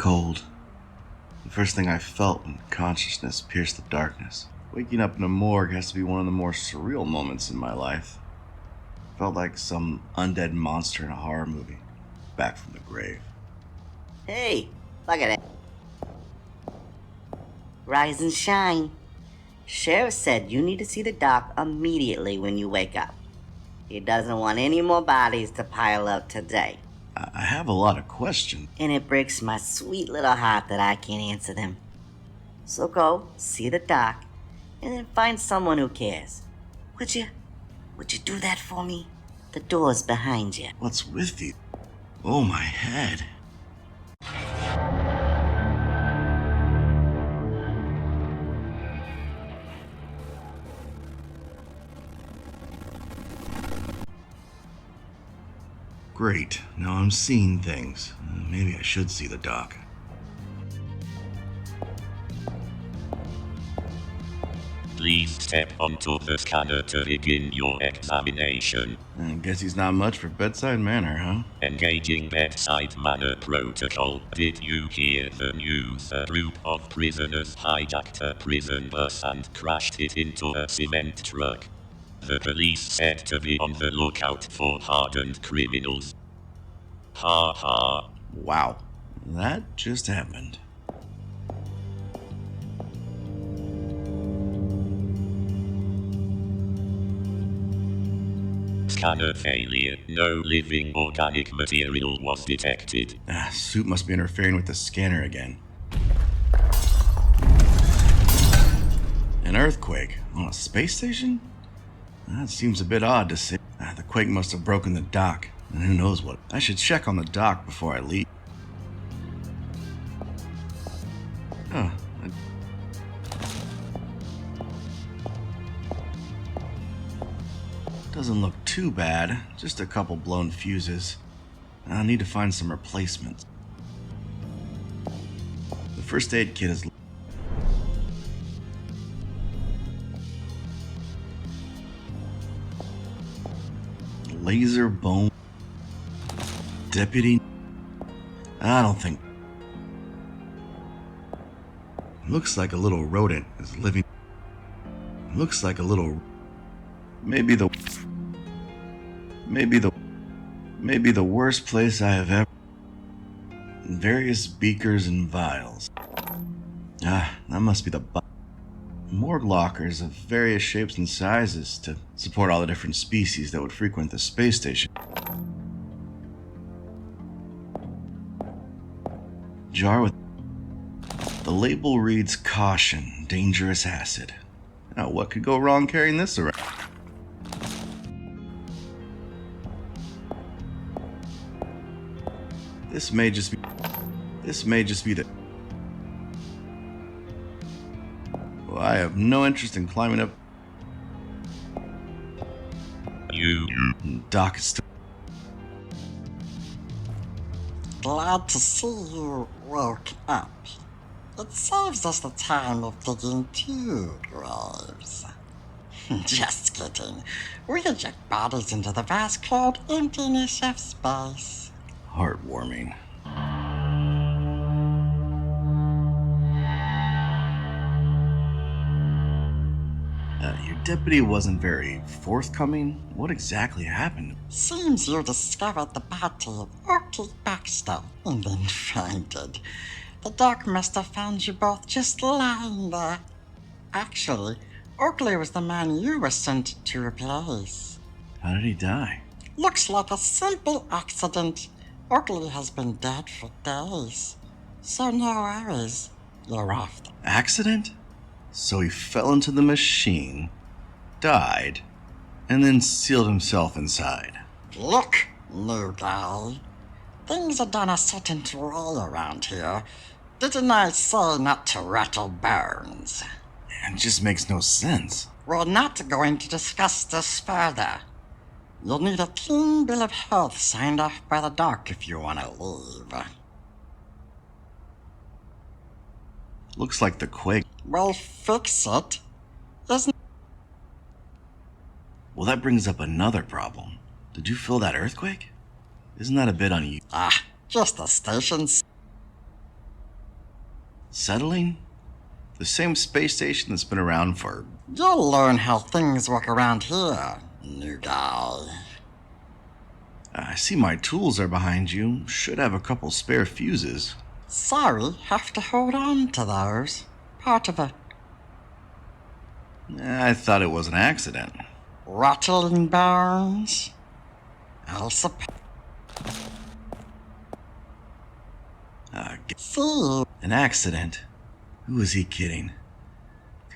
cold. The first thing I felt when consciousness pierced the darkness. Waking up in a morgue has to be one of the more surreal moments in my life. Felt like some undead monster in a horror movie, back from the grave. Hey, look at it. Rise and shine. Sheriff said you need to see the doc immediately when you wake up. He doesn't want any more bodies to pile up today. I have a lot of questions. And it breaks my sweet little heart that I can't answer them. So go, see the doc, and then find someone who cares. Would you do that for me? The door's behind you. What's with you? Oh, my head. Great, now I'm seeing things. Maybe I should see the doc. Please step onto the scanner to begin your examination. I guess he's not much for bedside manner, huh? Engaging bedside manner protocol. Did you hear the news? A group of prisoners hijacked a prison bus and crashed it into a cement truck. The police said to be on the lookout for hardened criminals. Ha ha. Wow, that just happened. Scanner failure. No living organic material was detected. Suit must be interfering with the scanner again. An earthquake on a space station? That seems a bit odd to say. The quake must have broken the dock. And who knows what. I should check on the dock before I leave. Doesn't look too bad. Just a couple blown fuses. I'll need to find some replacements. The first aid kit is... laser bone. Deputy? I don't think... Looks like a little rodent is living... Looks like a little... Maybe the worst place I have ever... Various beakers and vials. That must be the... Morgue lockers of various shapes and sizes to support all the different species that would frequent the space station. Jar with... The label reads caution, dangerous acid. Now, what could go wrong carrying this around? This may just be the... Well, I have no interest in climbing up... Doc is still... Glad to see you woke up. It saves us the time of digging two graves. Just kidding. We eject bodies into the vast cold emptiness of space. Heartwarming. Your deputy wasn't very forthcoming. What exactly happened? Seems you discovered the body of Oakley Baxter and then fainted. The doc must have found you both just lying there. Actually, Oakley was the man you were sent to replace. How did he die? Looks like a simple accident. Oakley has been dead for days. So no worries. You're off. Accident? So he fell into the machine, died, and then sealed himself inside. Look, new guy. Things are done a certain way around here. Didn't I say not to rattle bones? It just makes no sense. We're not going to discuss this further. You'll need a clean bill of health signed off by the doc if you want to leave. Looks like the quake. We'll fix it. Well, that brings up another problem. Did you feel that earthquake? Isn't that a bit unusual? Just the stations. Settling? The same space station that's been around for... You'll learn how things work around here, new guy. I see my tools are behind you. Should have a couple spare fuses. Sorry, have to hold on to those. Part of a I thought it was an accident. rattling bones. I'll suppose. See, An accident? Who is he kidding?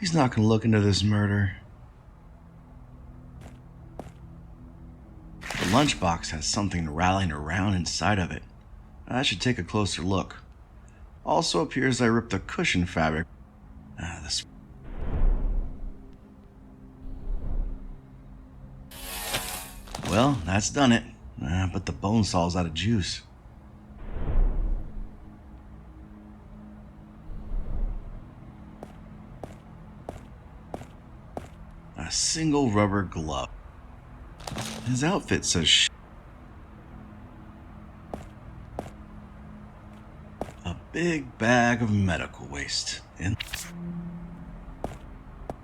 He's not gonna look into this murder. The lunchbox has something rattling around inside of it. I should take a closer look. Also appears I ripped the cushion fabric. This... Well, that's done it. But the bone saw's out of juice. A single rubber glove. His outfit says a big bag of medical waste and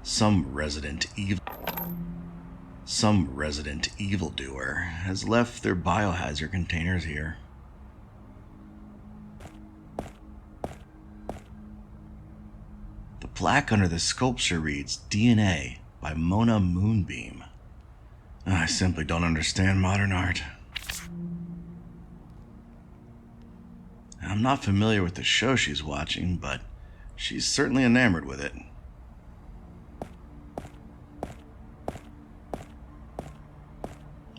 some resident evildoer has left their biohazard containers here. The plaque under the sculpture reads DNA by Mona Moonbeam. I simply don't understand modern art. I'm not familiar with the show she's watching, but she's certainly enamored with it.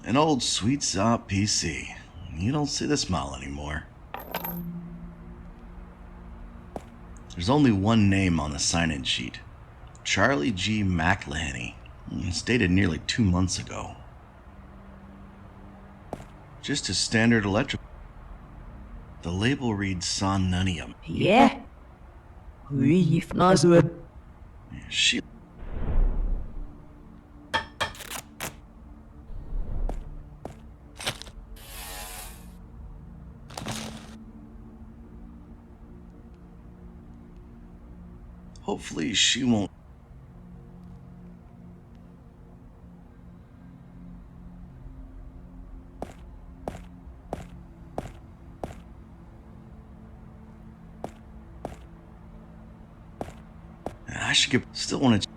An old sweet sop PC. You don't see the smile anymore. There's only one name on the sign-in sheet. Charlie G. McLehany. It's dated nearly 2 months ago. Just a standard electrical. The label reads Somnunium. Yeah. Oui, François. She... Hopefully she won't... I should get... Still want to...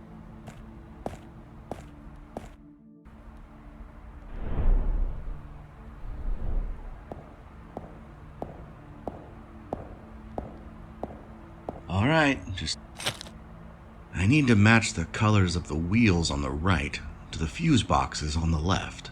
Alright, just... I need to match the colors of the wheels on the right to the fuse boxes on the left.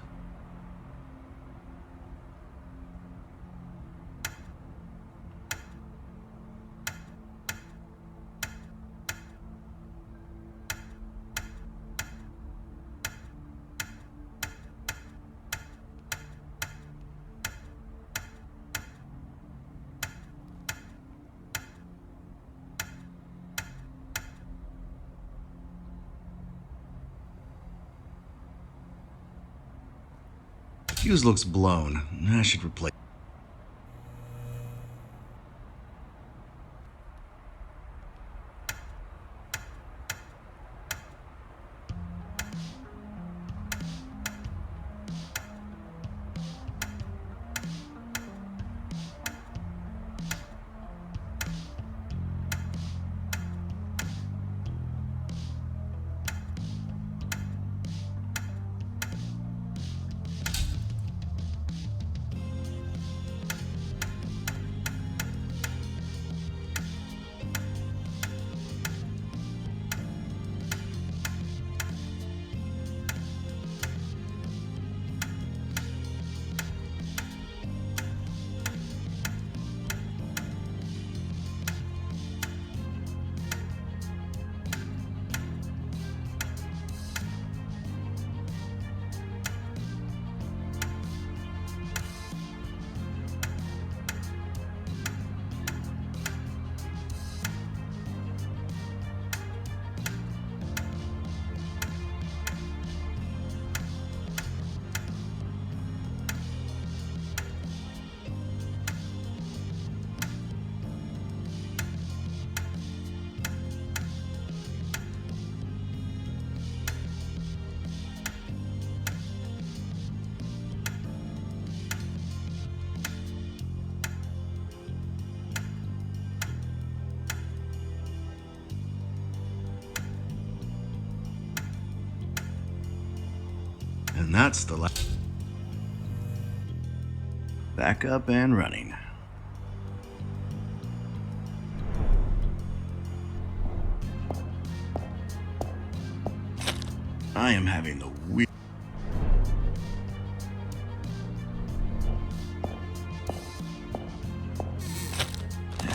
Fuse looks blown. I should replace. And that's the back up and running. I am having the weird.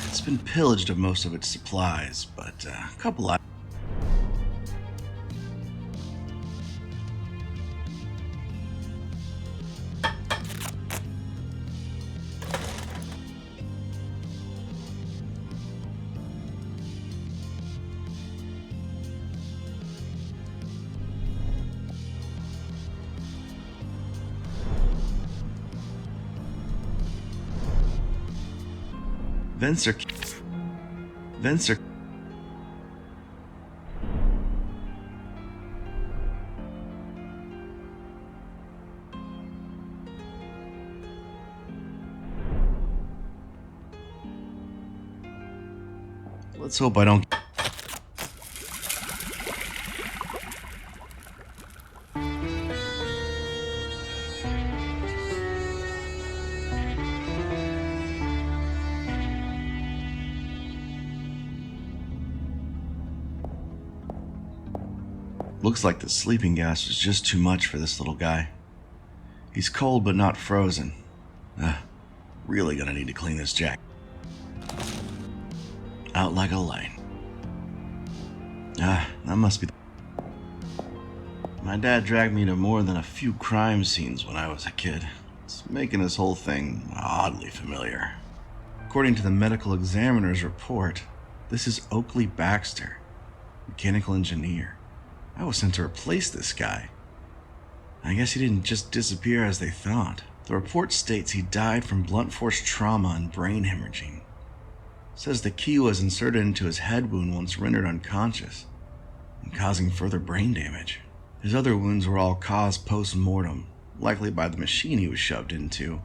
It's been pillaged of most of its supplies, but a couple of. Vents are. Let's hope I don't. Looks like the sleeping gas was just too much for this little guy. He's cold but not frozen. Really gonna need to clean this jacket. Out like a light. That must be. My dad dragged me to more than a few crime scenes when I was a kid. It's making this whole thing oddly familiar. According to the medical examiner's report, this is Oakley Baxter, mechanical engineer. I was sent to replace this guy. I guess he didn't just disappear as they thought. The report states he died from blunt force trauma and brain hemorrhaging. It says the key was inserted into his head wound once rendered unconscious and causing further brain damage. His other wounds were all caused post-mortem, likely by the machine he was shoved into.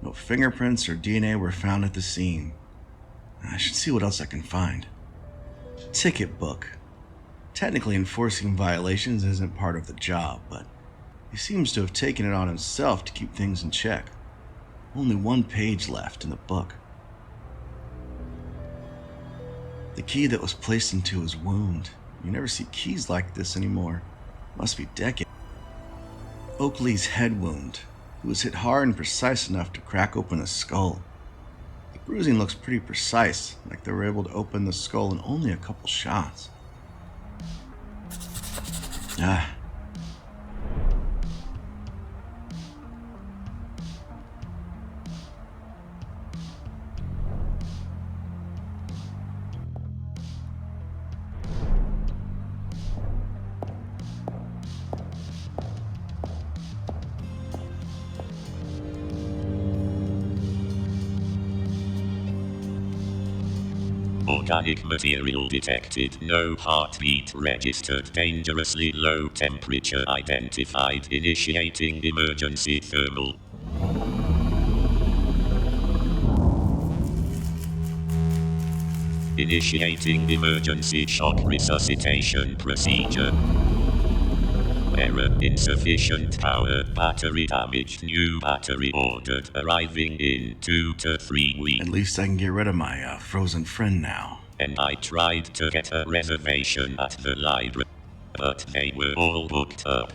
No fingerprints or DNA were found at the scene. I should see what else I can find. Ticket book. Technically, enforcing violations isn't part of the job, but he seems to have taken it on himself to keep things in check. Only one page left in the book. The key that was placed into his wound. You never see keys like this anymore. Must be decades. Oakley's head wound. He was hit hard and precise enough to crack open the skull. The bruising looks pretty precise, like they were able to open the skull in only a couple shots. Organic material detected, no heartbeat registered, dangerously low temperature identified, initiating emergency thermal. Initiating emergency shock resuscitation procedure. Error, insufficient power, battery damaged, new battery ordered, arriving in 2 to 3 weeks. At least I can get rid of my frozen friend now. And I tried to get a reservation at the library, but they were all booked up.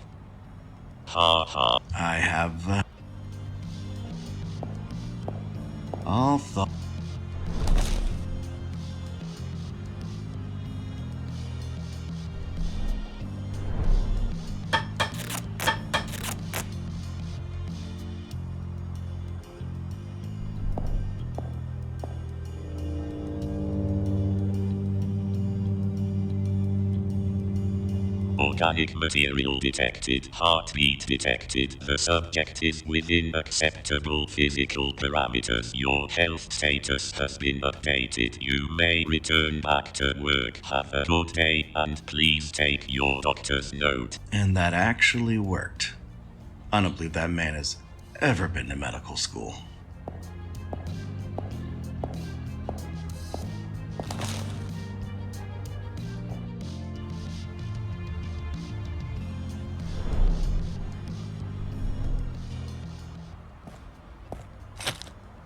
Ha ha. I have all thought. Organic material detected, heartbeat detected, the subject is within acceptable physical parameters, your health status has been updated, you may return back to work, have a good day, and please take your doctor's note. And that actually worked. I don't believe that man has ever been to medical school.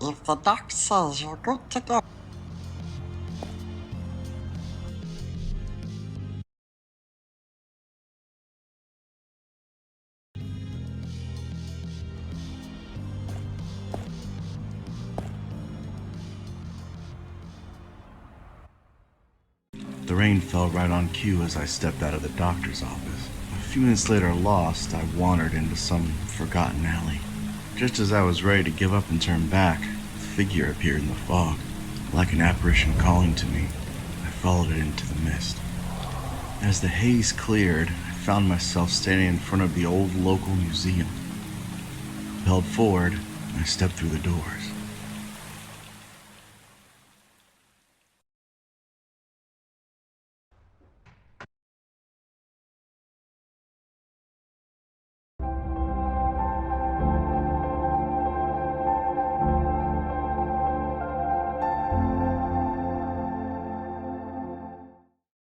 If the doc says you're good to go, The rain fell right on cue as I stepped out of the doctor's office. A few minutes later, lost, I wandered into some forgotten alley. Just as I was ready to give up and turn back, a figure appeared in the fog. Like an apparition calling to me, I followed it into the mist. As the haze cleared, I found myself standing in front of the old local museum. Propelled forward, I stepped through the doors.